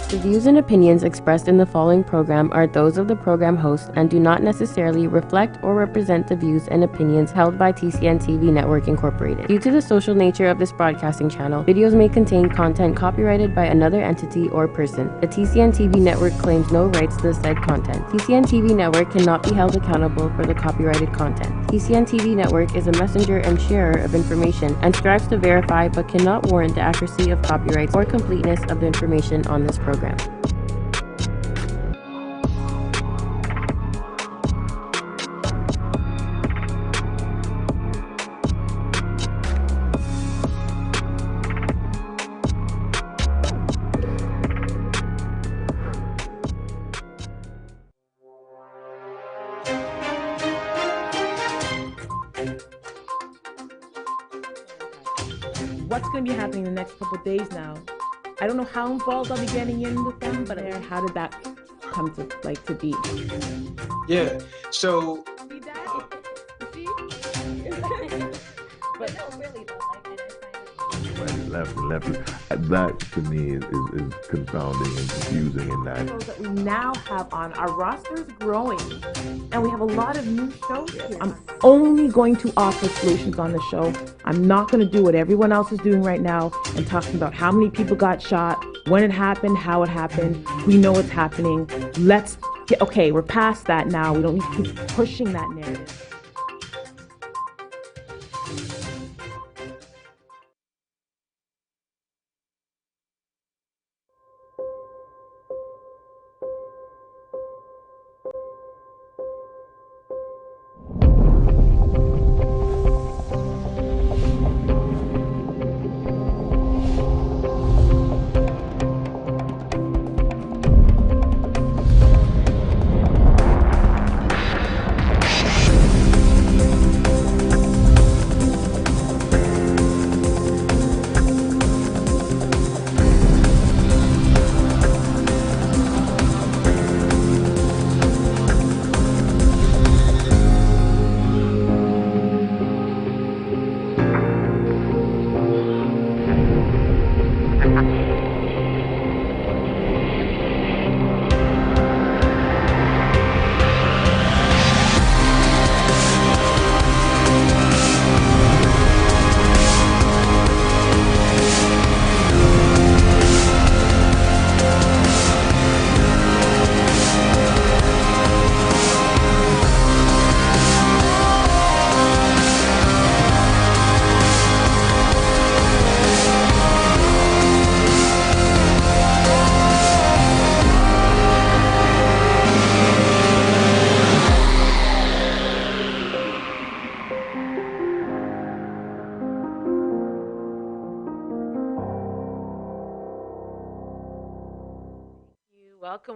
The views and opinions expressed in the following program are those of the program host and do not necessarily reflect or represent the views and opinions held by TCN TV Network Incorporated. Due to the social nature of this broadcasting channel, videos may contain content copyrighted by another entity or person. The TCN TV Network claims no rights to the said content. TCN TV Network cannot be held accountable for the copyrighted content. TCN TV Network is a messenger and sharer of information and strives to verify but cannot warrant the accuracy of copyrights or completeness of the information on this program. What's going to be happening in the next couple of days now? I don't know how involved I'll be getting in with them, but how did that come to be? Yeah. So. See that? See? But no, really though. That to me is confounding and confusing in that. Shows that we now have on our roster is growing, and we have a lot of new shows here. I'm only going to offer solutions on the show. I'm not going to do what everyone else is doing right now and talking about how many people got shot, when it happened, how it happened. We know what's happening. We're past that now. We don't need to keep pushing that narrative.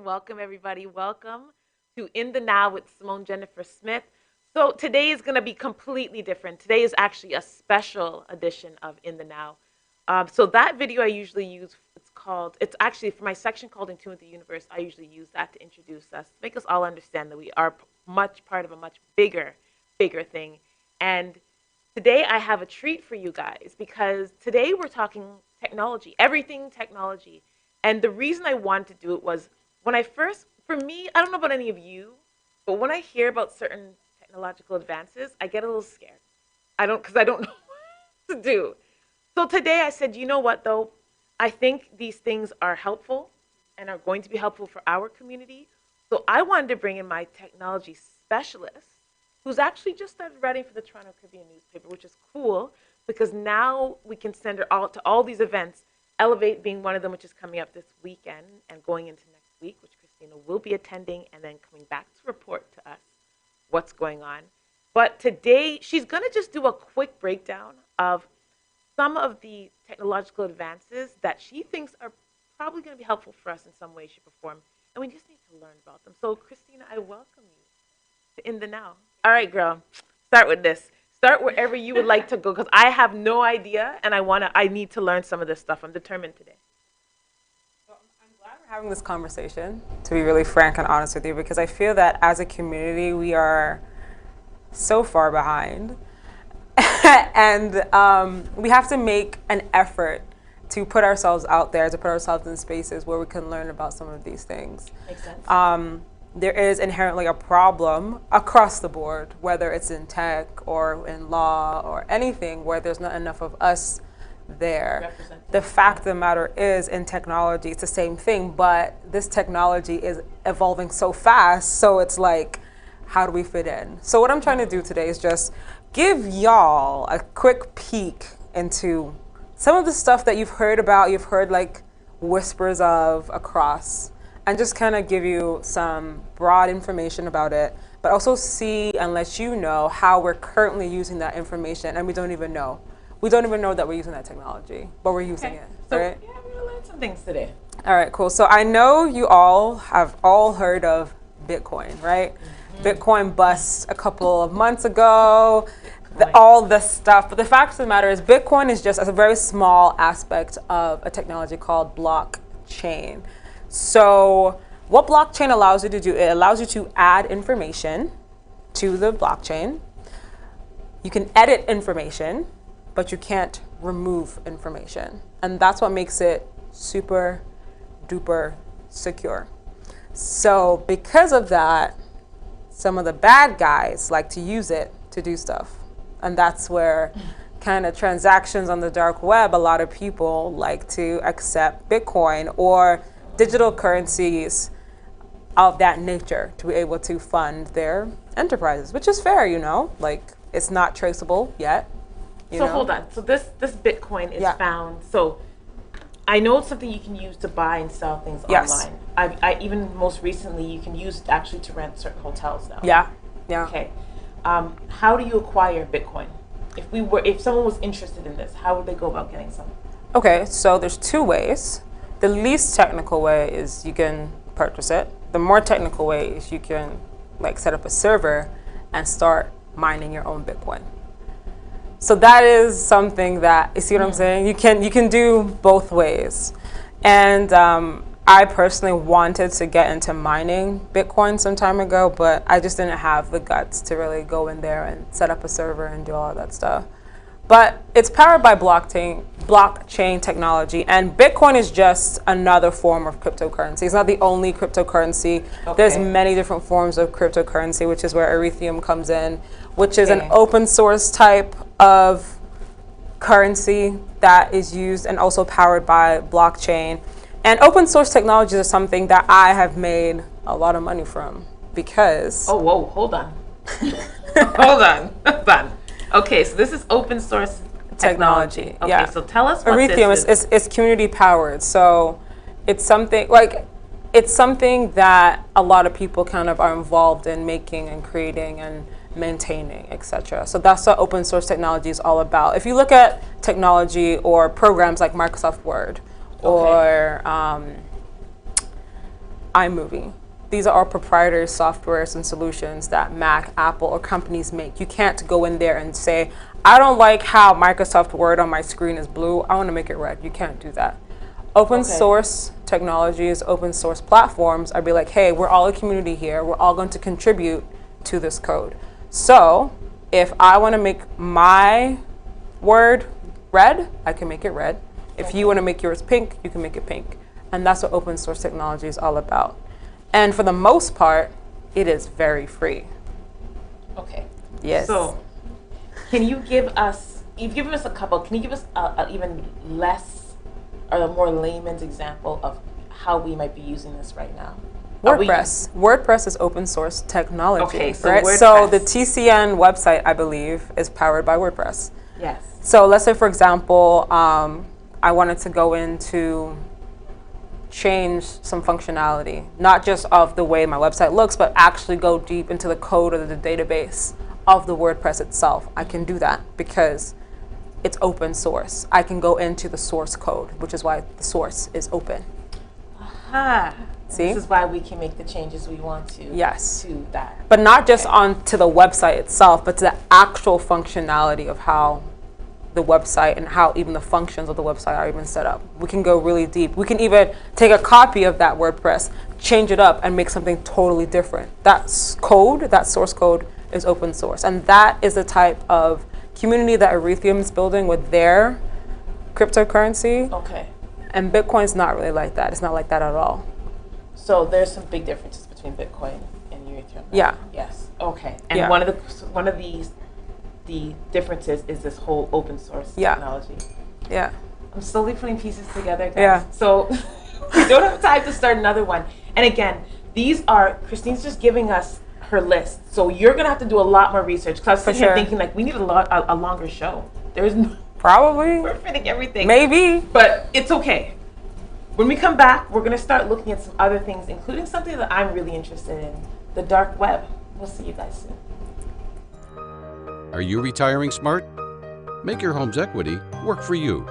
Welcome everybody. Welcome to In the Now with Simone Jennifer Smith. So today is going to be completely different. Today is actually a special edition of In the Now. So that video I usually use, it's actually for my section called In Tune with the Universe. I usually use that to introduce us, to make us all understand that we are much part of a much bigger thing. And today I have a treat for you guys because today we're talking technology, everything technology. And the reason I wanted to do it was for me, I don't know about any of you, but when I hear about certain technological advances, I get a little scared. Because I don't know what to do. So today I said, you know what though? I think these things are helpful and are going to be helpful for our community. So I wanted to bring in my technology specialist, who's actually just started writing for the Toronto Caribbean newspaper, which is cool because now we can send her out to all these events, Elevate being one of them, which is coming up this weekend and going into next week, which Christina will be attending and then coming back to report to us what's going on. But today, she's going to just do a quick breakdown of some of the technological advances that she thinks are probably going to be helpful for us in some way, shape, or form. And we just need to learn about them. So, Christina, I welcome you to In the Now. All right, girl, start with this. Start wherever you would like to go, because I have no idea, and I need to learn some of this stuff. I'm determined today. Well, I'm glad we're having this conversation, to be really frank and honest with you, because I feel that as a community, we are so far behind. And we have to make an effort to put ourselves out there, to put ourselves in spaces where we can learn about some of these things. Makes sense. There is inherently a problem across the board, whether it's in tech or in law or anything where there's not enough of us there. The fact of the matter is, in technology, it's the same thing, but this technology is evolving so fast, so it's like, how do we fit in? So what I'm trying to do today is just give y'all a quick peek into some of the stuff that you've heard about, you've heard like whispers of across, and just kind of give you some broad information about it, but also see and let you know how we're currently using that information, and we don't even know. We don't even know that we're using that technology, but we're using it, So, right? yeah, we're going to learn some things today. All right, cool. So I know you all have all heard of Bitcoin, right? Bitcoin bust a couple of months ago, all this stuff. But the fact of the matter is Bitcoin is just a very small aspect of a technology called blockchain. So what blockchain allows you to do, it allows you to add information to the blockchain. You can edit information, but you can't remove information. And that's what makes it super duper secure. So because of that, some of the bad guys like to use it to do stuff. And that's where kind of transactions on the dark web, a lot of people like to accept Bitcoin or digital currencies of that nature to be able to fund their enterprises, which is fair, you know, like it's not traceable yet. So hold on. So this Bitcoin is found. So I know it's something you can use to buy and sell things online. I even most recently you can use it actually to rent certain hotels now. Yeah. Okay. How do you acquire Bitcoin? If someone was interested in this, how would they go about getting some? Okay, so there's two ways. The least technical way is you can purchase it. The more technical way is you can like set up a server and start mining your own Bitcoin. So that is something that, you see what I'm saying? You can do both ways. And I personally wanted to get into mining Bitcoin some time ago, but I just didn't have the guts to really go in there and set up a server and do all of that stuff. But it's powered by blockchain technology, and Bitcoin is just another form of cryptocurrency. It's not the only cryptocurrency. Okay. There's many different forms of cryptocurrency, which is where Ethereum comes in, which is an open source type of currency that is used and also powered by blockchain. And open source technologies are something that I have made a lot of money from because... Oh, whoa, hold on. hold on. Okay, so this is open source technology. Okay, yeah. So tell us what Ethereum this is. It's community powered. So it's something that a lot of people kind of are involved in making and creating and maintaining, etc. So that's what open source technology is all about. If you look at technology or programs like Microsoft Word or iMovie, these are all proprietary softwares and solutions that Mac, Apple, or companies make. You can't go in there and say, I don't like how Microsoft Word on my screen is blue, I want to make it red. You can't do that. Open source technologies, open source platforms are be like, hey, we're all a community here. We're all going to contribute to this code. So if I want to make my word red, I can make it red. If you want to make yours pink, you can make it pink. And that's what open source technology is all about. And for the most part, it is very free. Okay. Yes. So can you give us, you've given us a couple, can you give us a even less or a more layman's example of how we might be using this right now? WordPress. WordPress is open source technology. Okay, so right? WordPress. So the TCN website, I believe, is powered by WordPress. Yes. So let's say, for example, I wanted to go into change some functionality, not just of the way my website looks, but actually go deep into the code of the database of the WordPress itself. I can do that because it's open source. I can go into the source code, which is why the source is open. Aha. See? This is why we can make the changes we want to to that. But not just onto the website itself, but to the actual functionality of how the website and how even the functions of the website are even set up. We can go really deep. We can even take a copy of that WordPress, change it up, and make something totally different. That code, that source code, is open source. And that is the type of community that Ethereum is building with their cryptocurrency. Okay. And Bitcoin's not really like that. It's not like that at all. So there's some big differences between Bitcoin and Ethereum. Yeah. Yes. Okay. And Yeah. one of the differences is this whole open source Yeah. technology. Yeah. I'm slowly putting pieces together, guys. Yeah. So we don't have time to start another one. And again, these are Christine's just giving us her list. So you're gonna have to do a lot more research. Because I was sitting here thinking like we need a longer show. There's no, Probably. we're fitting everything. Maybe. But it's okay. When we come back, we're going to start looking at some other things, including something that I'm really interested in, the dark web. We'll see you guys soon. Are you retiring smart? Make your home's equity work for you.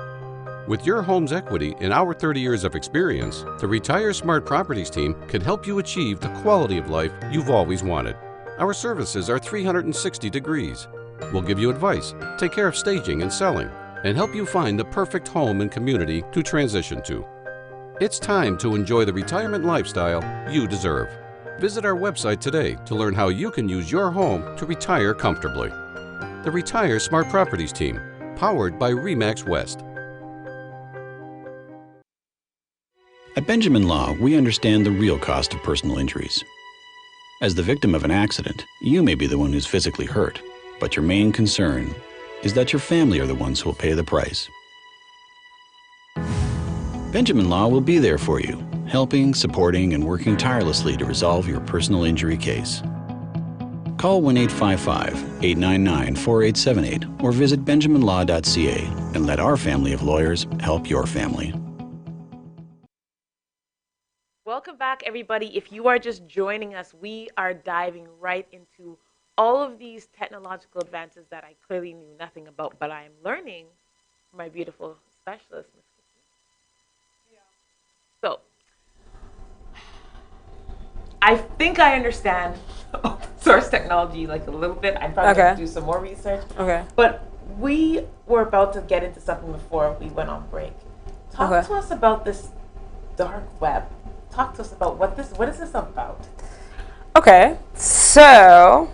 With your home's equity and our 30 years of experience, the Retire Smart Properties team can help you achieve the quality of life you've always wanted. Our services are 360 degrees. We'll give you advice, take care of staging and selling, and help you find the perfect home and community to transition to. It's time to enjoy the retirement lifestyle you deserve. Visit our website today to learn how you can use your home to retire comfortably. The Retire Smart Properties team, powered by RE/MAX West. At Benjamin Law, we understand the real cost of personal injuries. As the victim of an accident, you may be the one who's physically hurt, but your main concern is that your family are the ones who will pay the price. Benjamin Law will be there for you, helping, supporting, and working tirelessly to resolve your personal injury case. Call 1-855-899-4878 or visit benjaminlaw.ca and let our family of lawyers help your family. Welcome back, everybody. If you are just joining us, we are diving right into all of these technological advances that I clearly knew nothing about, but I am learning from my beautiful specialist, Ms. So, I think I understand open source technology like a little bit. I'm probably going to do some more research. Okay. But we were about to get into something before we went on break. Talk to us about this dark web. Talk to us about what is this about? Okay. So,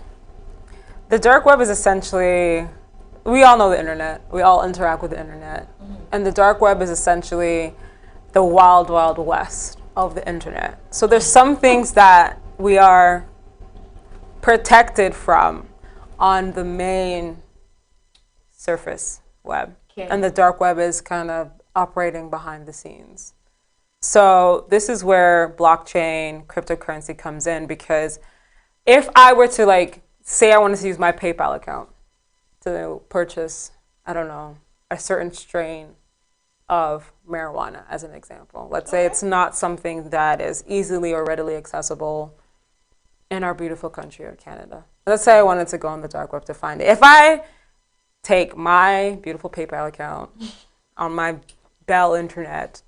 the dark web is essentially, we all know the internet. We all interact with the internet. Mm-hmm. And the dark web is essentially the wild, wild west of the internet. So there's some things that we are protected from on the main surface web. Okay. And the dark web is kind of operating behind the scenes. So this is where blockchain, cryptocurrency comes in, because if I were to say I wanted to use my PayPal account to purchase, I don't know, a certain strain of marijuana, as an example. Let's say it's not something that is easily or readily accessible in our beautiful country of Canada. Let's say I wanted to go on the dark web to find it. If I take my beautiful PayPal account on my Bell internet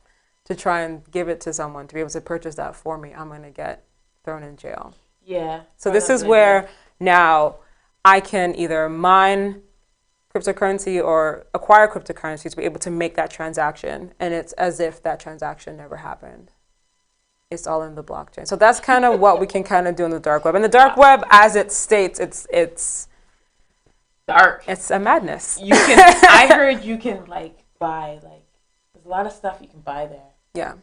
to try and give it to someone to be able to purchase that for me, I'm going to get thrown in jail. Yeah. So this is where now I can either mine cryptocurrency or acquire cryptocurrency to be able to make that transaction, and it's as if that transaction never happened. It's all in the blockchain. So that's kind of what we can kind of do in the dark web. And the dark web, as it states, it's dark. It's a madness. You can. I heard you can buy there's a lot of stuff you can buy there. Yeah,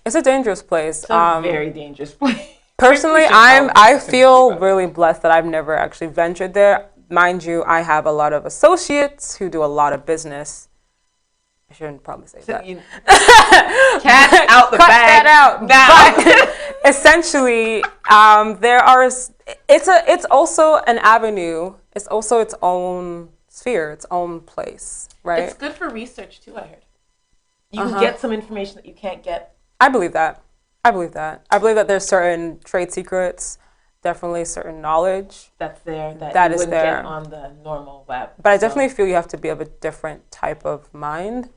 it's a dangerous place. It's a very dangerous place. Personally, I feel really blessed that I've never actually ventured there. Mind you, I have a lot of associates who do a lot of business. I shouldn't probably say that. Cat out the Cut bag. that out. But essentially, it's also an avenue. It's also its own sphere, its own place, right? It's good for research too, I heard. You can get some information that you can't get. I believe that. I believe that there's certain trade secrets, definitely certain knowledge that's there that you wouldn't there. get on the normal web. But I definitely feel you have to be of a different type of mind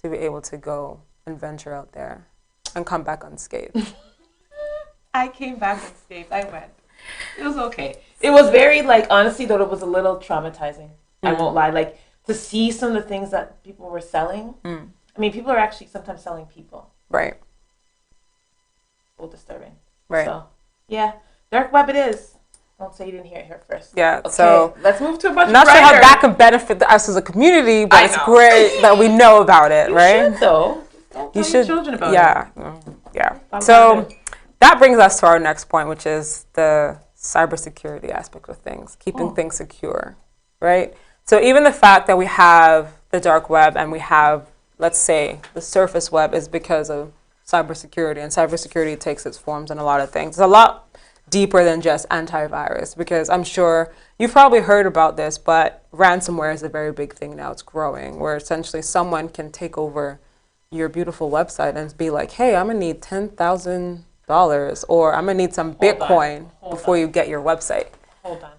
to be able to go and venture out there and come back unscathed. I came back unscathed. I went. It was okay. It was very honestly though, it was a little traumatizing. I won't lie. To see some of the things that people were selling. I mean, people are actually sometimes selling people. Right. A little disturbing. Right. So, yeah. Dark web it is. Don't say you didn't hear it here first. Yeah, Okay, so let's move to a bunch not of sure how writers. that could benefit us as a community, but I it's know. great that we know about it, You right? should, though. Don't tell You your should, children about yeah, it. yeah. I'm So proud of it. that brings us to our next point, which is the cybersecurity aspect of things, keeping things secure, right? So even the fact that we have the dark web and we have, let's say, the surface web is because of cybersecurity, and cybersecurity takes its forms in a lot of things. It's a lot deeper than just antivirus, because I'm sure you've probably heard about this, but ransomware is a very big thing now. It's growing, where essentially someone can take over your beautiful website and be like, hey, I'm gonna need $10,000 or I'm gonna need some Bitcoin before you get your website. Hold on.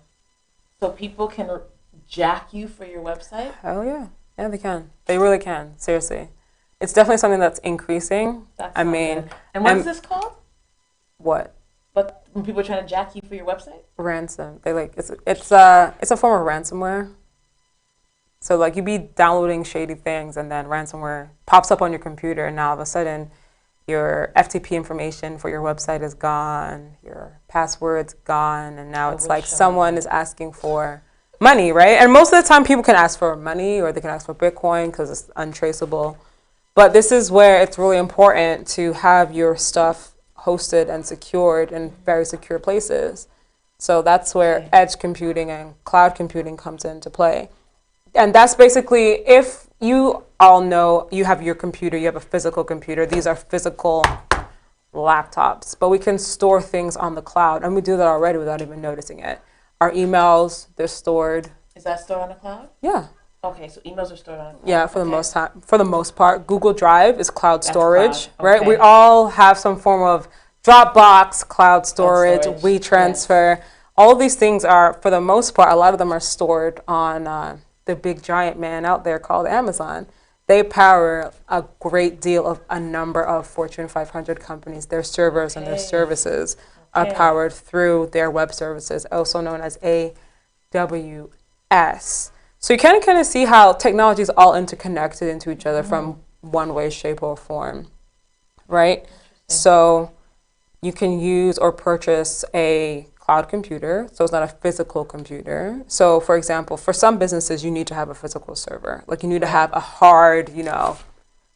So people can jack you for your website? Oh yeah, yeah, they can. They really can. Seriously, it's definitely something that's increasing. That's I not mean, good. And what is this called? what? But when people are trying to jack you for your website? Ransom. They like it's a form of ransomware. So like you be downloading shady things and then ransomware pops up on your computer and now all of a sudden your FTP information for your website is gone, your password's gone, and now it's like someone is asking for money, right? And most of the time people can ask for money or they can ask for Bitcoin because it's untraceable. But this is where it's really important to have your stuff hosted and secured in very secure places. So that's where edge computing and cloud computing comes into play. And that's basically, if you all know you have your computer, you have a physical computer, these are physical laptops, but we can store things on the cloud, and we do that already without even noticing it. Our emails, they're stored. Is that stored on the cloud? Yeah. Okay, so emails are stored on the cloud. Yeah, for the most part. Google Drive is cloud storage, cloud, right? okay. We all have some form of Dropbox, cloud storage, storage, WeTransfer. All of these things are, for the most part, a lot of them are stored on the big giant man out there called Amazon. They power a great deal of a number of Fortune 500 companies. Their servers and their services are powered through their web services, also known as AWS. So you can kind of see how technology is all interconnected into each other from one way, shape, or form, right? So you can use or purchase a cloud computer, so it's not a physical computer. So for example, for some businesses, you need to have a physical server. Like you need to have a hard,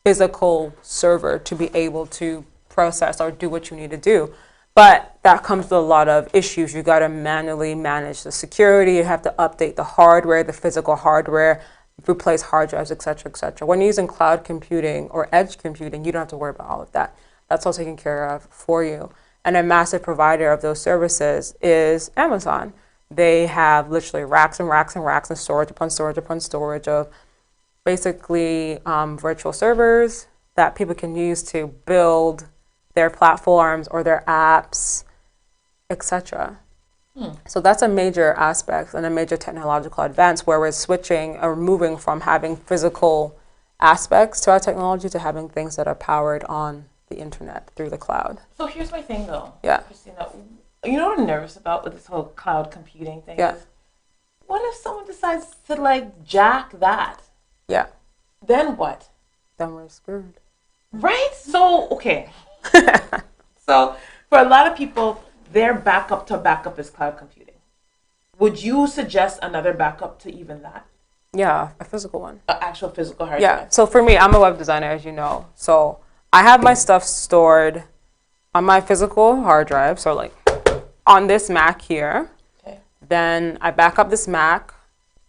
physical server to be able to process or do what you need to do. But that comes with a lot of issues. You got to manually manage the security. You have to update the hardware, the physical hardware, replace hard drives, et cetera, et cetera. When you're using cloud computing or edge computing, you don't have to worry about all of that. That's all taken care of for you. And a massive provider of those services is Amazon. They have literally racks and racks and racks and storage upon storage upon storage of basically virtual servers that people can use to build their platforms or their apps, etc. So that's a major aspect and a major technological advance where we're switching or moving from having physical aspects to our technology to having things that are powered on the internet through the cloud. So here's my thing, though. Yeah. Christina, you know what I'm nervous about with this whole cloud computing thing? Yeah. Is what if someone decides to jack that? Yeah. Then what? Then we're screwed. Right? So, okay. So for a lot of people, their backup to backup is cloud computing. Would you suggest another backup to even that? Yeah, a physical one. An actual physical hard Yeah. drive? So for me, I'm a web designer, as you know. So I have my stuff stored on my physical hard drive. So like on this Mac here. Okay. Then I back up this Mac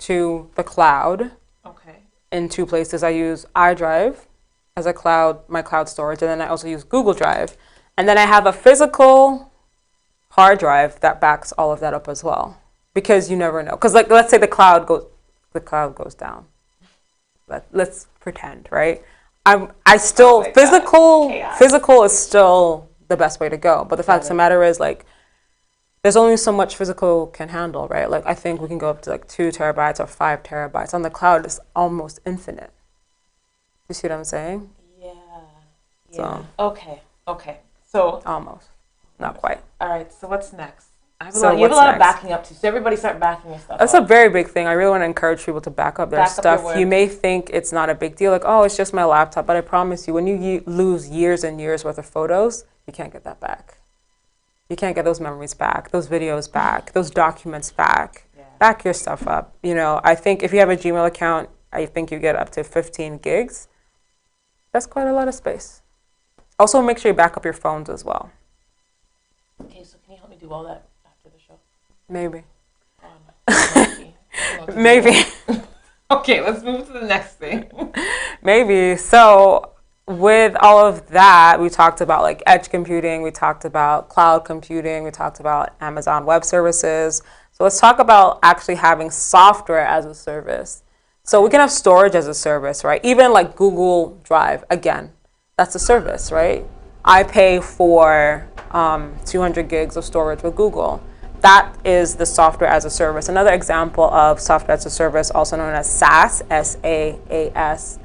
to the cloud. Okay. In two places. I use iDrive as my cloud storage, and then I also use Google Drive. And then I have a physical hard drive that backs all of that up as well. Because you never know. Because let's say the cloud goes down. Let's pretend, right? I still physical is still the best way to go. But the fact of the matter is there's only so much physical can handle, right? I think we can go up to 2 terabytes or 5 terabytes. On the cloud, it's almost infinite. You see what I'm saying? Yeah. So Okay. So almost, not quite. all right. So what's next? You have So a what's lot of next? backing up to. So everybody start backing your stuff That's up. a very big thing. I really want to encourage people to back up their Back up your stuff. work. You may think it's not a big deal, oh, it's just my laptop. But I promise you, when you lose years and years worth of photos, you can't get that back. You can't get those memories back, those videos back, those documents back. Back your stuff up. You know, I think if you have a Gmail account, I think you get up to 15 gigs. That's quite a lot of space. Also, make sure you back up your phones as well. Okay, so can you help me do all that after the show? Maybe. Maybe. Okay, let's move to the next thing. Maybe. So with all of that, we talked about like edge computing, we talked about cloud computing, we talked about Amazon Web Services. So let's talk about actually having software as a service. So we can have storage as a service, right? Even like Google Drive, again, that's a service, right? I pay for 200 gigs of storage with Google. That is the software as a service. Another example of software as a service, also known as SaaS, SaaS,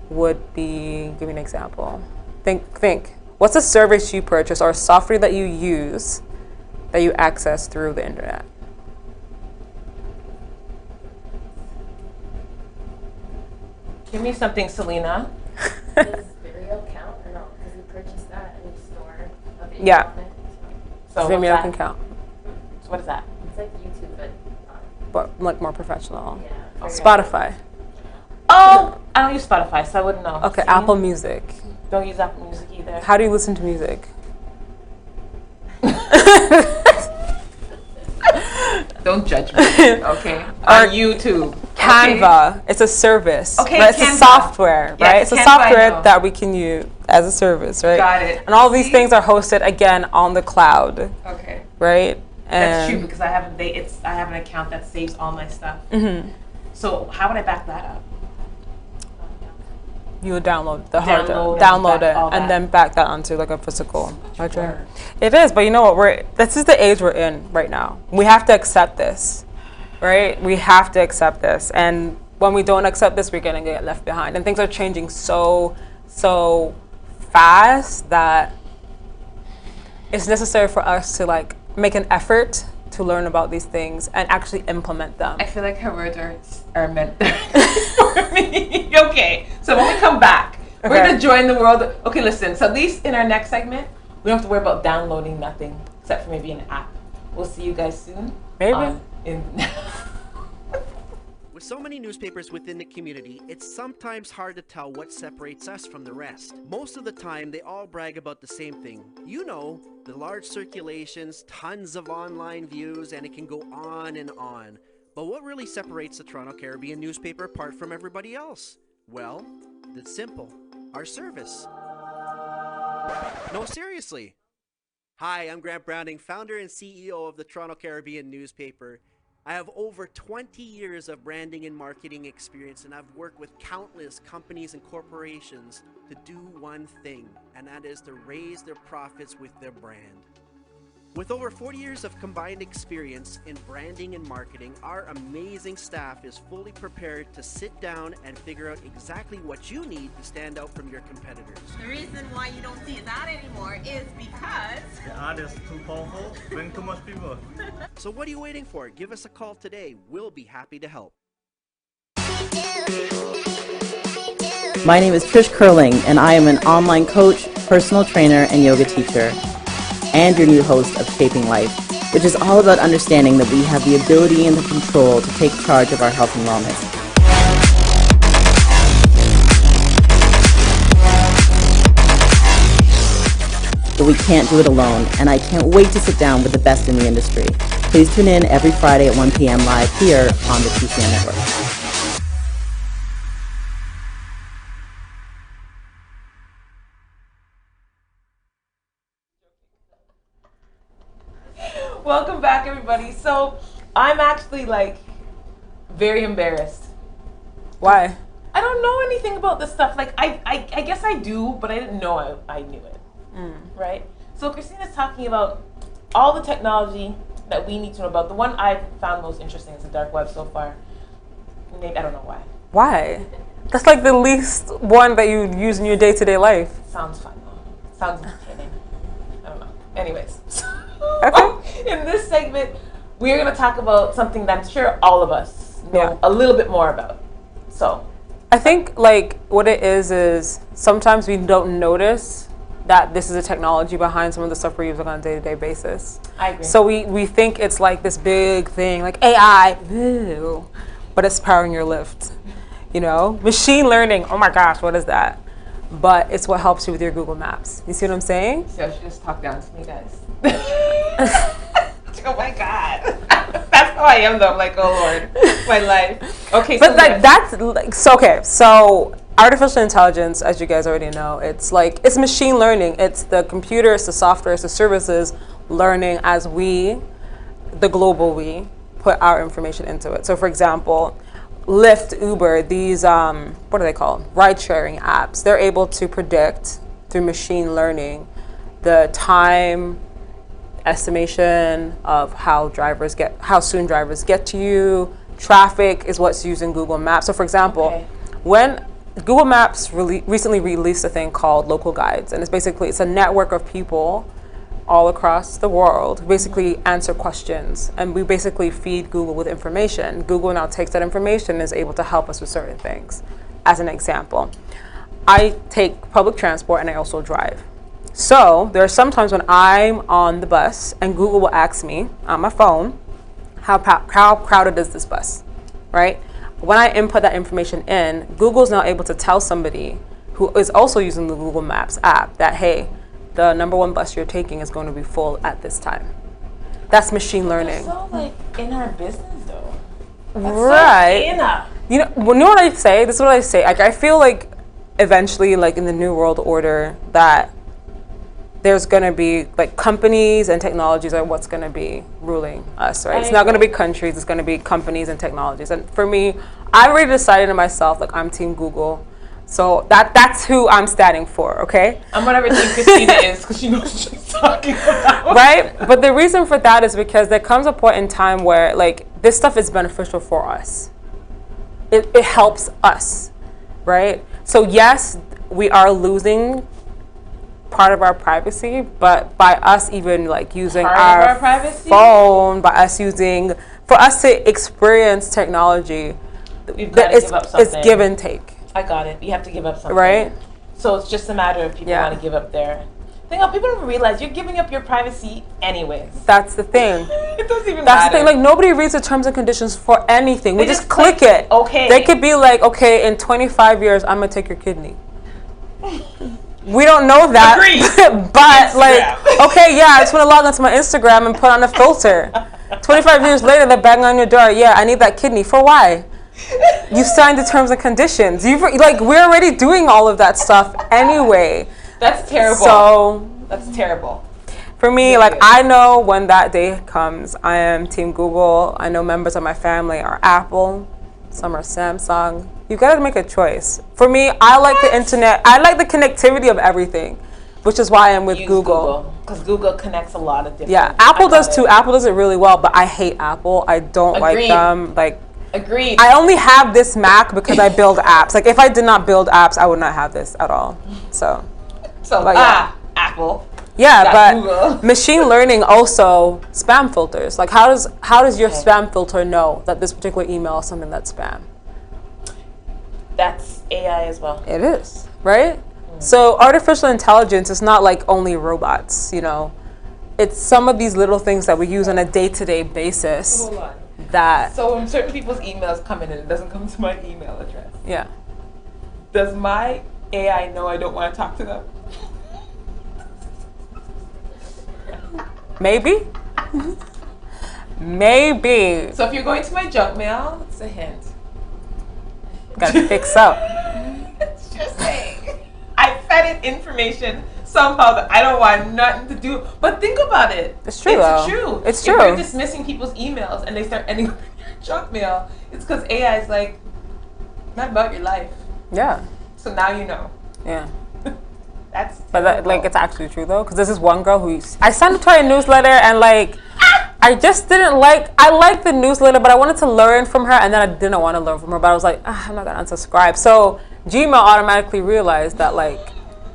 would be, give me an example. Think. What's a service you purchase or a software that you use that you access through the internet? Give me something, Selena. Does video count or no? Because we purchased that and we store a video Yeah. on it. So what's Vimeo that? can count, So what is that? It's like YouTube, but like more professional. yeah. Spotify. Oh, I don't use Spotify, so I wouldn't know. Okay, See? Apple Music. Don't use Apple Music either. How do you listen to music? Don't judge me, okay? On YouTube. Canva. It's a service. Okay, right? It's a Canva. software, Yeah, right? It's a Canva, I software know. that we can use as a service, right? Got it. And all these See? things are hosted again on the cloud, Okay. right? That's true And because I have an account that saves all my stuff. Mm-hmm. So how would I back that up? you would download the hard drive, Download and download back it, all and that. then back that onto like a physical hard drive. work. It is, but you know what? This is the age we're in right now. We have to accept this, right? We have to accept this, and when we don't accept this, we're gonna get left behind. And things are changing so fast that it's necessary for us to like make an effort to learn about these things and actually implement them. I feel like her words are meant for me. Okay, so when we come back, we're Okay. gonna join the world. Okay, listen. So at least in our next segment, we don't have to worry about downloading nothing except for maybe an app. We'll see you guys soon. Maybe. With so many newspapers within the community, it's sometimes hard to tell what separates us from the rest. Most of the time, they all brag about the same thing. You know, the large circulations, tons of online views, and it can go on and on. But what really separates the Toronto Caribbean newspaper apart from everybody else? Well, it's simple. Our service. No, seriously. Hi, I'm Grant Browning, founder and CEO of the Toronto Caribbean newspaper. I have over 20 years of branding and marketing experience, and I've worked with countless companies and corporations to do one thing, and that is to raise their profits with their brand. With over 40 years of combined experience in branding and marketing, our amazing staff is fully prepared to sit down and figure out exactly what you need to stand out from your competitors. The reason why you don't see that anymore is because The ad is too powerful, bring too much people. So what are you waiting for? Give us a call today. We'll be happy to help. My name is Trish Curling, and I am an online coach, personal trainer, and yoga teacher, and your new host of Shaping Life, which is all about understanding that we have the ability and the control to take charge of our health and wellness. But we can't do it alone, and I can't wait to sit down with the best in the industry. Please tune in every Friday at 1 p.m. live here on the TCN Network. Welcome back, everybody. So I'm actually like very embarrassed. Why? I don't know anything about this stuff. Like I guess I do, but I didn't know I knew it. Right? So Christina's talking about all the technology that we need to know about. The one I've found most interesting is the dark web so far. Maybe I don't know why. Why? That's like the least one that you use in your day-to-day life. Sounds fun though. Sounds entertaining. I don't know. Anyways. Okay. In this segment, we're going to talk about something that I'm sure all of us know Yeah. a little bit more about. So, I think like what it is sometimes we don't notice that this is a technology behind some of the stuff we're using on a day-to-day basis. I agree. So we think it's like this big thing, like AI, ew, but it's powering your Lyft. You know, machine learning. Oh my gosh, what is that? But it's what helps you with your Google Maps. You see what I'm saying? So she just talked down to me, guys. Oh my God. That's how I am though. I'm like, oh Lord, my life. Okay, but like that's like so. Okay, so artificial intelligence, as you guys already know, it's machine learning. It's the computer, it's the software, it's the services learning as we, the global we, put our information into it. So for example, Lyft, Uber, these what are they called? Ride-sharing apps. They're able to predict through machine learning the time estimation of how soon drivers get to you. Traffic is what's used in Google Maps. So for example, when Google Maps recently released a thing called local guides, and it's a network of people all across the world who basically answer questions, and we basically feed Google with information. Google now takes that information and is able to help us with certain things. As an example, I take public transport and I also drive. So there are some times when I'm on the bus and Google will ask me on my phone, how crowded is this bus, right? When I input that information in, Google is now able to tell somebody who is also using the Google Maps app that, hey, the number one bus you're taking is going to be full at this time. That's machine learning. That's so like in our business though. That's right. You know what I say? This is what I say. Like I feel like eventually, like in the new world order, that there's going to be like companies and technologies are what's going to be ruling us, right? It's not going to be countries, it's going to be companies and technologies. And for me, I already decided to myself, like I'm Team Google. So that's who I'm standing for, okay? I'm whatever Team Christina is because she knows what she's talking about. Right? But the reason for that is because there comes a point in time where like this stuff is beneficial for us. It helps us, right? So yes, we are losing part of our privacy, but by us even like using our phone, by us using, for us to experience technology, it's give and take. I got it. You have to give up something. Right? So it's just a matter of people want to give up their thing. People don't realize you're giving up your privacy anyways. That's the thing. It doesn't even matter. That's the thing. Like nobody reads the terms and conditions for anything. We just click it. Okay. They could be like, okay, in 25 years, I'm gonna take your kidney. We don't know that. Agreed. But like, okay, yeah, I just want to log onto my Instagram and put on a filter. 25 years later, they're banging on your door. Yeah, I need that kidney. For why? You signed the terms and conditions. We're already doing all of that stuff anyway. That's terrible. So that's terrible. For me, like I know when that day comes, I am Team Google. I know members of my family are Apple. Some are Samsung. You gotta make a choice. For me, I like the internet. I like the connectivity of everything, which is why I'm with Google. Because Google connects a lot of different. Yeah, Apple does too. Apple does it really well, but I hate Apple. I don't like them. Like, agreed. I only have this Mac because I build apps. Like, if I did not build apps, I would not have this at all. So Apple. Yeah, but Google. Machine learning also spam filters. Like, how does your spam filter know that this particular email is something that's spam? That's AI as well. It is, right? So artificial intelligence is not like only robots, you know. It's some of these little things that we use on a day-to-day basis. Hold on. That. So when certain people's emails come in and it doesn't come to my email address. Yeah. Does my AI know I don't want to talk to them? Maybe. Maybe. So if you're going to my junk mail, it's a hint. Gotta fix up. It's just saying. I fed it information somehow that I don't want nothing to do. But think about it. It's true, though. True. It's true. If you're dismissing people's emails and they start ending up in your junk mail, it's because AI is like, not about your life. Yeah. So now you know. Yeah. That's like it's actually true though, because this is one girl who I signed up to her newsletter and like I just didn't like. I liked the newsletter, but I wanted to learn from her, and then I didn't want to learn from her. But I was like, I'm not gonna unsubscribe. So Gmail automatically realized that like,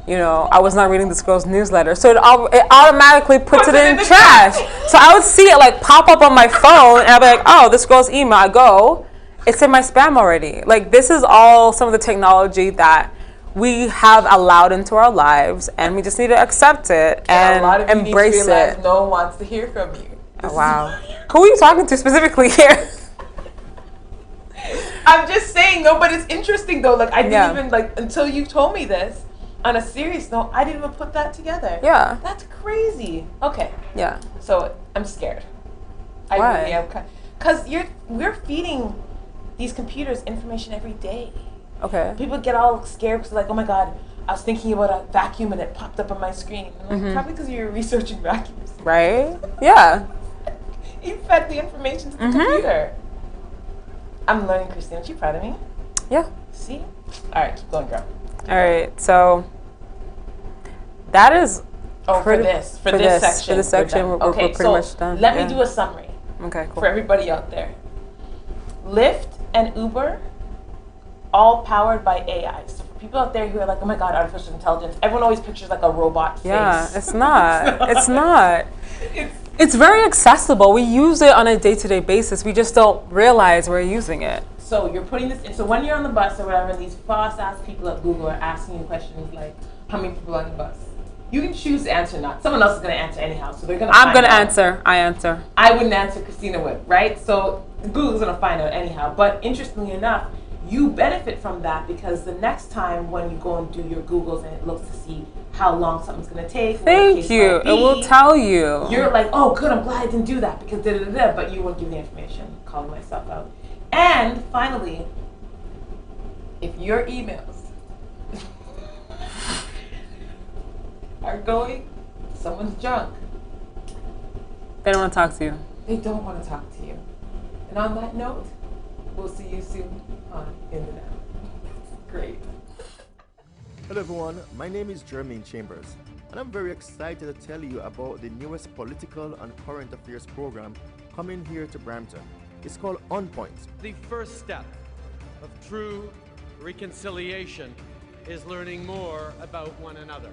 you know, I was not reading this girl's newsletter, so it automatically puts it in trash. So I would see it like pop up on my phone, and I'd be like, oh, this girl's email. I go, it's in my spam already. Like this is all some of the technology that we have allowed into our lives, and we just need to accept it and a lot of you embrace need to realize it. no one wants to hear from you. Oh, wow. Who are you talking to specifically here? I'm just saying, no, but it's interesting though. Like, I didn't even, like, until you told me this, on a serious note, I didn't even put that together. Yeah. That's crazy. Okay. Yeah. So I'm scared. Why? I really am. Because we're feeding these computers information every day. Okay. People get all scared because like, oh my God, I was thinking about a vacuum and it popped up on my screen. And like, probably because you're researching vacuums. Right? Yeah. You fed the information to the computer. I'm learning, Christina. Aren't you proud of me? Yeah. See? All right, keep going, girl. All right. So that is. For this section. For this section, we're pretty much done. Let me do a summary. Okay, cool. For everybody out there. Lyft and Uber, all powered by AI. So for people out there who are like, oh my God, artificial intelligence, everyone always pictures like a robot face. Yeah, it's not. It's not. It's very accessible. We use it on a day-to-day basis. We just don't realize we're using it. So you're putting this in. So when you're on the bus or whatever, these false-ass people at Google are asking you questions like, how many people are on the bus? You can choose to answer or not. Someone else is going to answer anyhow, so they're going to I'm going to answer. I answer. I wouldn't answer, Christina would, right? So Google's going to find out anyhow. But interestingly enough, you benefit from that because the next time when you go and do your Googles and it looks to see how long something's going to take. Thank you. It will tell you. You're like, oh, good, I'm glad I didn't do that because da-da-da-da, but you won't give the information. Calling myself out. And finally, if your emails are going to someone's junk, they don't want to talk to you. They don't want to talk to you. And on that note, we'll see you soon on In the Now. Great. Hello everyone, my name is Jermaine Chambers, and I'm very excited to tell you about the newest political and current affairs program coming here to Brampton. It's called On Point. The first step of true reconciliation is learning more about one another.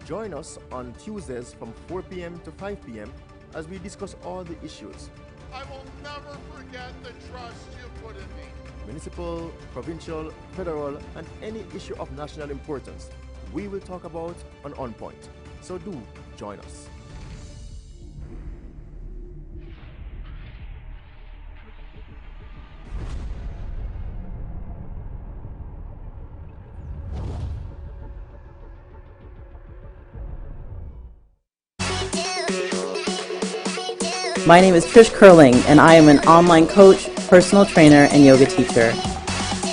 Join us on Tuesdays from 4 p.m. to 5 p.m. as we discuss all the issues. I will never forget the trust you put in me. Municipal, provincial, federal, and any issue of national importance, we will talk about On Point. So do join us. My name is Trish Curling, and I am an online coach, personal trainer, and yoga teacher,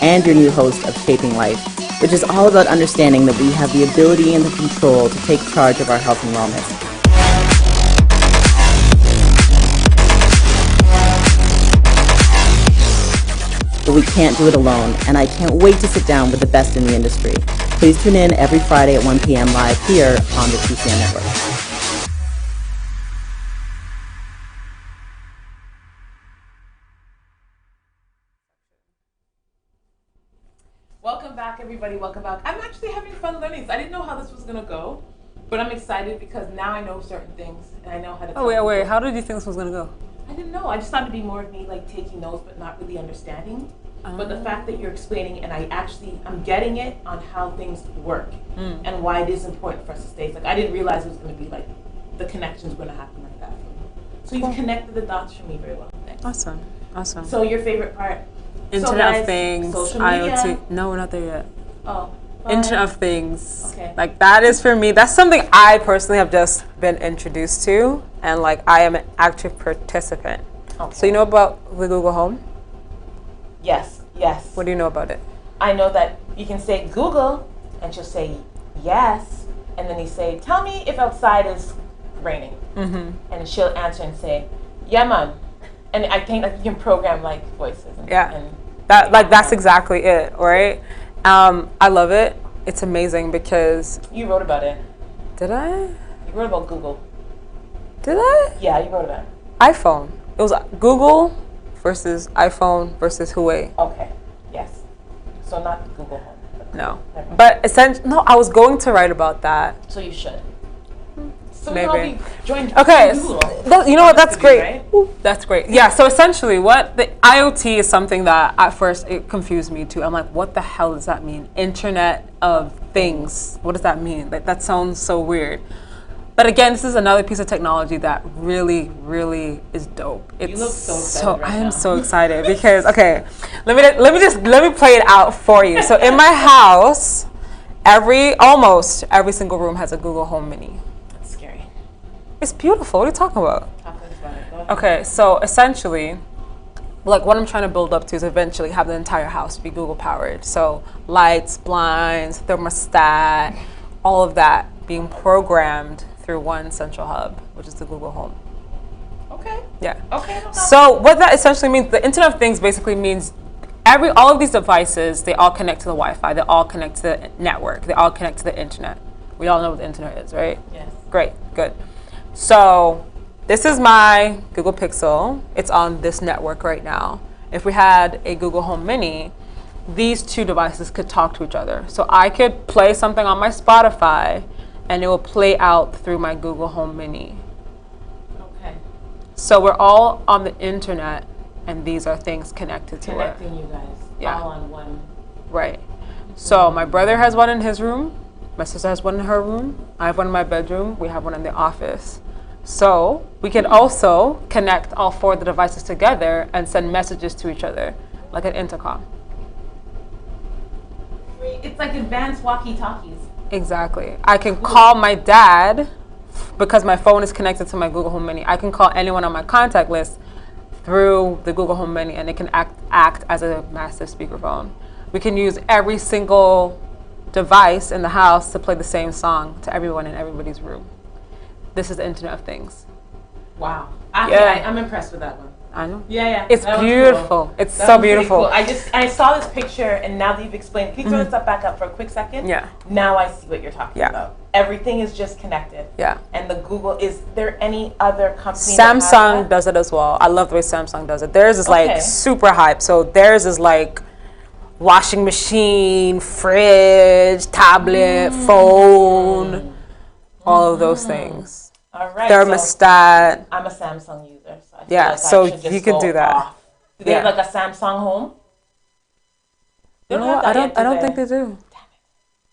and your new host of Shaping Life, which is all about understanding that we have the ability and the control to take charge of our health and wellness. But we can't do it alone, and I can't wait to sit down with the best in the industry. Please tune in every Friday at 1 p.m. live here on the TCN Network. Welcome back, everybody. Welcome back. I'm actually having fun learning. I didn't know how this was going to go, but I'm excited because now I know certain things and I know how to Oh, wait. How did you think this was going to go? I didn't know. I just thought it'd be more of me like taking notes but not really understanding. But the fact that you're explaining and I'm getting it on how things work and why it is important for us to stay. It's like I didn't realize it was going to be like the connections were going to happen like that. So you've connected the dots for me very well. Thanks. Awesome. So your favorite part? Internet of Things, social media. IoT. No, we're not there yet. Oh. Internet of Things. Okay. Like that is for me. That's something I personally have just been introduced to, and like I am an active participant. Okay. So you know about the Google Home? Yes. What do you know about it? I know that you can say Google, and she'll say yes, and then you say, tell me if outside is raining, and she'll answer and say, yeah, man. And I think that you can program like voices. That's exactly it, right? I love it. It's amazing because you wrote about it. Did I? You wrote about Google. Did I? Yeah, you wrote about it. iPhone. It was Google versus iPhone versus Huawei. Okay. Yes. So not Google Home. No. But essentially, no. I was going to write about that. So you should. So Maybe. we joined Okay, Google. you know what? That's Right? great. That's great. Yeah. So essentially, what the IoT is something that at first it confused me too. I'm like, what the hell does that mean? Internet of Things. What does that mean? Like that sounds so weird. But again, this is another piece of technology that really, really is dope. It's You look so excited right I am now. so excited because let me play it out for you. So in my house, almost every single room has a Google Home Mini. That's scary. It's beautiful. What are you talking about? Talk to us about it. Go ahead. Okay, so essentially, like what I'm trying to build up to is eventually have the entire house be Google powered. So lights, blinds, thermostat, all of that being programmed through one central hub, which is the Google Home. Okay. Yeah. Okay. So what that essentially means, the Internet of Things basically means all of these devices, they all connect to the Wi-Fi, they all connect to the network, they all connect to the internet. We all know what the internet is, right? Yes. Great, good. So this is my Google Pixel. It's on this network right now. If we had a Google Home Mini, these two devices could talk to each other. So I could play something on my Spotify and it will play out through my Google Home Mini. Okay. So we're all on the internet and these are things connected to it. Connecting you guys. Yeah. All on one. Right. So my brother has one in his room. My sister has one in her room. I have one in my bedroom. We have one in the office. So we can also connect all four of the devices together and send messages to each other, like an intercom. It's like advanced walkie-talkies. Exactly. I can call my dad because my phone is connected to my Google Home Mini. I can call anyone on my contact list through the Google Home Mini and it can act as a massive speakerphone. We can use every single device in the house to play the same song to everyone in everybody's room. This is the Internet of Things. Wow. I'm impressed with that one. I know. Yeah. It's beautiful. Cool. It's so beautiful. Cool. I saw this picture and now that you've explained, can you throw this up back up for a quick second? Yeah. Now I see what you're talking about. Everything is just connected. Yeah. And the Google, is there any other company Samsung does it as well. I love the way Samsung does it. Theirs is like super hype. So theirs is like washing machine, fridge, tablet, phone, all of those things. All right. Thermostat. So I'm a Samsung user, so I feel yeah, like so I should just you can do that. Off. Do they have like a Samsung Home? You know what? I don't think they do.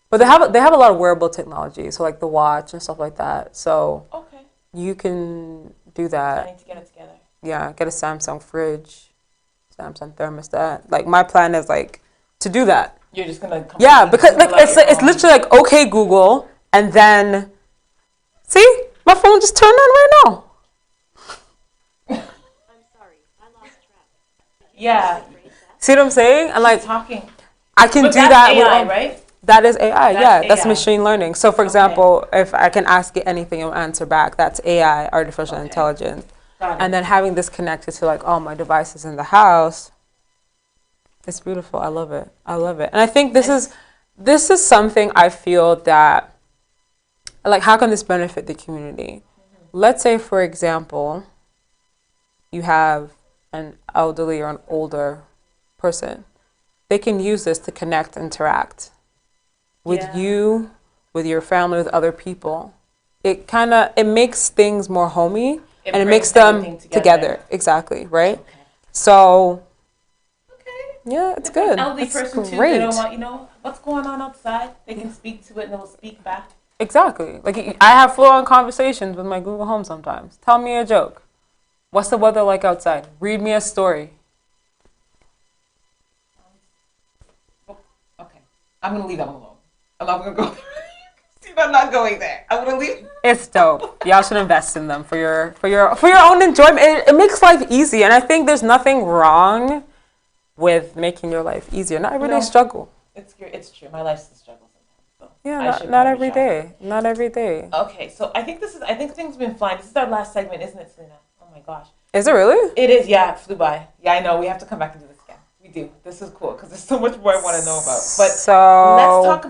But they have a lot of wearable technology, so like the watch and stuff like that. So you can do that. I need to get it together. Yeah, get a Samsung fridge, Samsung thermostat. Like my plan is like to do that. You're just gonna because like it's literally like okay Google, and then see my phone just turned on right now. I'm sorry, I lost track. Yeah. See what I'm saying? And like talking. I can But do that's that AI, with right? That is AI. That's AI. machine learning. So for example, if I can ask it anything, it'll answer back. That's AI, artificial intelligence. And then having this connected to like all my devices in the house, it's beautiful. I love it. And I think this is something I feel that, like, how can this benefit the community? Let's say, for example, you have an elderly or an older person. They can use this to connect, interact with you, with your family, with other people. It makes things more homey. And it makes them together. Exactly, right? Okay. So, yeah, it's good. An elderly person great. too, they don't want, what's going on outside? They can speak to it and it will speak back. Exactly. Like I have full-on conversations with my Google Home sometimes. Tell me a joke. What's the weather like outside? Read me a story. Okay, I'm gonna leave that one alone. I'm not gonna go there. I'm not going there. I'm gonna leave. It's dope. Y'all should invest in them for your own enjoyment. It makes life easy, and I think there's nothing wrong with making your life easier. Not every day struggle. It's true. My life's a struggle sometimes. So yeah, not every day. Not every day. Okay, so I think things have been flying. This is our last segment, isn't it, Selena? Oh my gosh. Is it really? It is. Yeah, it flew by. Yeah, I know. We have to come back and do this again. We do. This is cool because there's so much more I want to know about.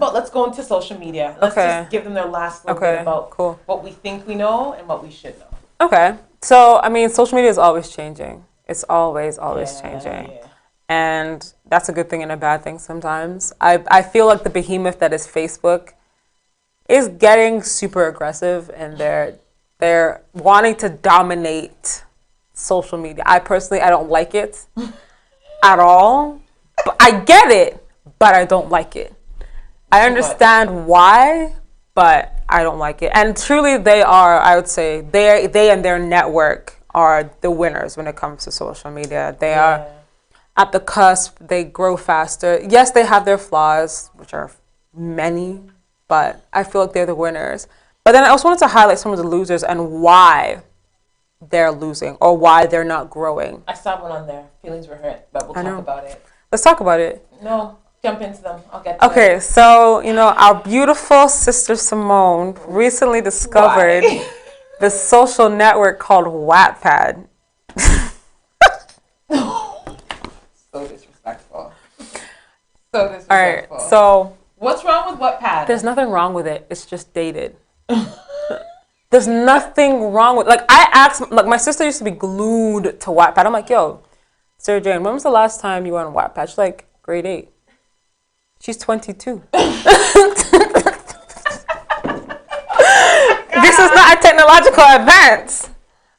But let's go into social media. Let's just give them their last little bit about what we think we know and what we should know. Okay. So, I mean, social media is always changing. It's always changing. Yeah. And that's a good thing and a bad thing sometimes. I feel like the behemoth that is Facebook is getting super aggressive, and they're wanting to dominate social media. I don't like it at all. But I get it, but I don't like it. I understand why, but I don't like it. And truly, they are, I would say, they and their network are the winners when it comes to social media. They are at the cusp. They grow faster. Yes, they have their flaws, which are many, but I feel like they're the winners. But then I also wanted to highlight some of the losers and why they're losing or why they're not growing. I saw one on there. Feelings were hurt, but we'll talk about it. Let's talk about it. No, jump into them. I'll get to it. Okay, so, our beautiful sister Simone recently discovered the social network called Wattpad. So disrespectful. So disrespectful. All right, so what's wrong with Wattpad? There's nothing wrong with it. It's just dated. There's nothing wrong with I asked, my sister used to be glued to Wattpad. I'm like, yo, Sarah Jane, when was the last time you went on Wattpad? She's like, grade 8. She's 22. This is not a technological advance,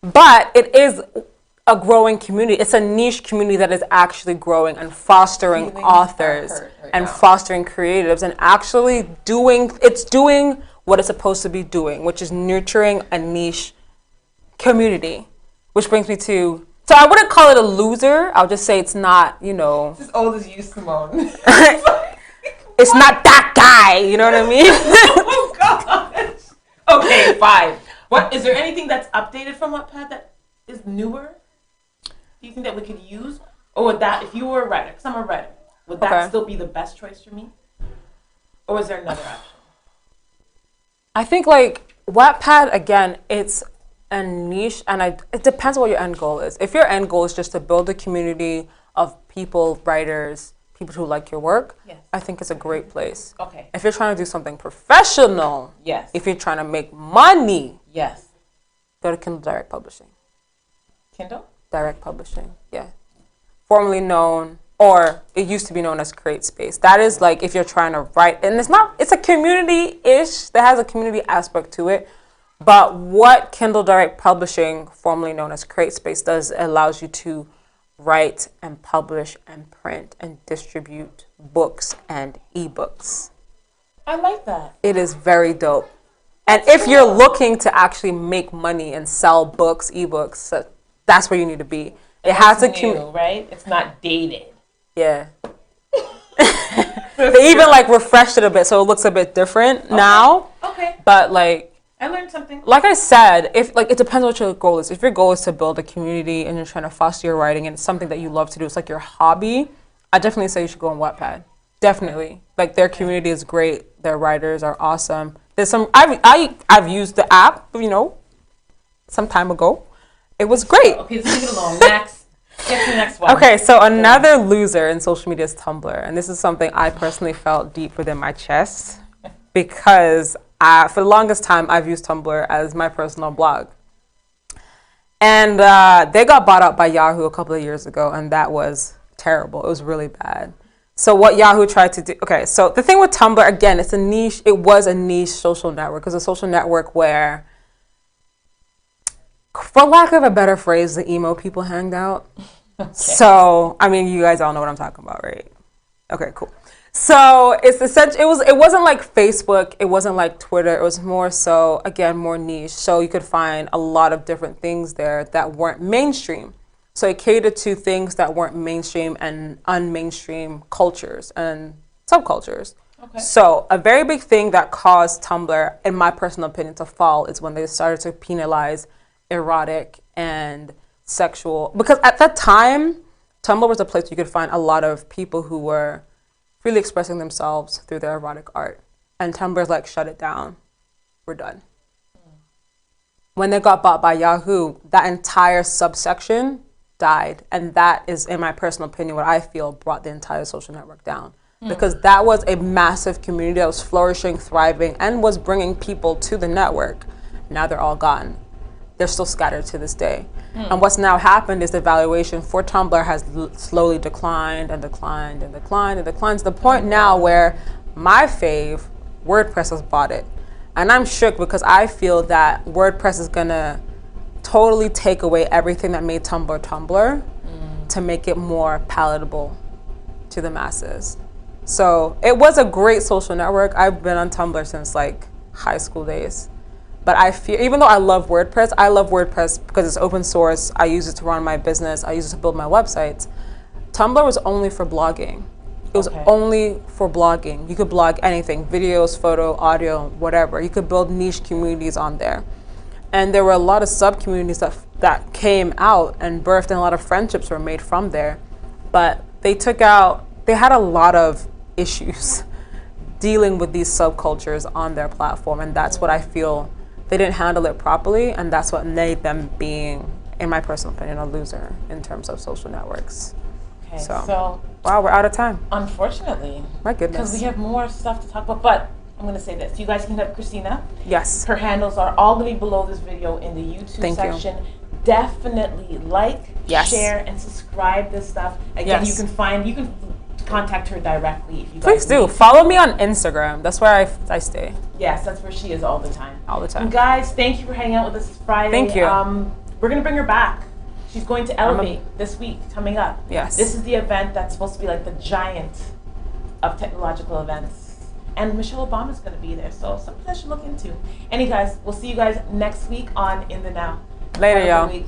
but it is a growing community. It's a niche community that is actually growing and fostering authors and fostering creatives and actually doing what it's supposed to be doing, which is nurturing a niche community. Which brings me to, so I wouldn't call it a loser. I'll just say it's not, It's as old as you, Simone. It's not that guy, you know what I mean? Oh, gosh. Okay, fine. What is there anything that's updated from Wattpad that is newer? Do you think that we could use? Or would that, if you were a writer, because I'm a writer, would that still be the best choice for me? Or is there another option? I think Wattpad, again, it's a niche, and it depends on what your end goal is. If your end goal is just to build a community of people, writers, people who like your work, I think it's a great place. Okay. If you're trying to do something professional, if you're trying to make money, go to Kindle Direct Publishing. Kindle? Direct Publishing, yeah. Formerly known, or it used to be known as CreateSpace. That is if you're trying to write, and it's a community-ish, that has a community aspect to it. But what Kindle Direct Publishing, formerly known as CreateSpace, does, it allows you to write and publish and print and distribute books and ebooks. I like that. It is very dope. And if you're looking to actually make money and sell books, ebooks, that's where you need to be. It has a new, right? It's not dated. Yeah. They even refreshed it a bit so it looks a bit different now. Okay. But I learned something. Like I said, if it depends on what your goal is. If your goal is to build a community and you're trying to foster your writing and it's something that you love to do, it's your hobby, I definitely say you should go on Wattpad. Definitely. Their community is great. Their writers are awesome. There's some I've used the app, some time ago. It was great. Okay, let's leave it alone. Next. Get to the next one. Okay, so another loser in social media is Tumblr. And this is something I personally felt deep within my chest because for the longest time, I've used Tumblr as my personal blog. And they got bought out by Yahoo a couple of years ago, and that was terrible. It was really bad. So what Yahoo tried to do, okay, so the thing with Tumblr, again, it was a niche social network. It was a social network where, for lack of a better phrase, the emo people hanged out. Okay. So, you guys all know what I'm talking about, right? Okay, cool. So it's essentially, it wasn't like Facebook, it wasn't like Twitter, it was more so, again, more niche. So you could find a lot of different things there that weren't mainstream. So it catered to things that weren't mainstream and unmainstream cultures and subcultures. Okay. So a very big thing that caused Tumblr, in my personal opinion, to fall is when they started to penalize erotic and sexual. Because at that time, Tumblr was a place you could find a lot of people who were freely expressing themselves through their erotic art. And Tumblr's shut it down. We're done. When they got bought by Yahoo, that entire subsection died. And that is, in my personal opinion, what I feel brought the entire social network down. Because that was a massive community that was flourishing, thriving, and was bringing people to the network. Now they're all gone. They're still scattered to this day. And what's now happened is the valuation for Tumblr has slowly declined and declined and declined and declined to the point now where my fave, WordPress, has bought it. And I'm shook because I feel that WordPress is gonna totally take away everything that made Tumblr to make it more palatable to the masses. So it was a great social network. I've been on Tumblr since like high school days. But I feel, even though I love WordPress because it's open source. I use it to run my business. I use it to build my websites. Tumblr was only for blogging. It was only for blogging. You could blog anything, videos, photo, audio, whatever. You could build niche communities on there. And there were a lot of sub-communities that came out and birthed, and a lot of friendships were made from there. But they had a lot of issues dealing with these subcultures on their platform, and that's what I feel they didn't handle it properly, and that's what made them being, in my personal opinion, a loser in terms of social networks. Okay, So wow, we're out of time. Unfortunately. My goodness. Because we have more stuff to talk about, but I'm going to say this. You guys can hit up Christina. Yes. Her handles are all going to be below this video in the YouTube section. Definitely like, share, and subscribe this stuff. Again, you can contact her directly if you guys Please do. Follow me on Instagram. That's where I stay. Yes, that's where she is all the time. All the time. And guys, thank you for hanging out with us Friday. Thank you. We're going to bring her back. She's going to Elevate this week, coming up. Yes. This is the event that's supposed to be like the giant of technological events. And Michelle Obama's going to be there, so something I should look into. Anyway, guys, we'll see you guys next week on In the Now. Later, y'all.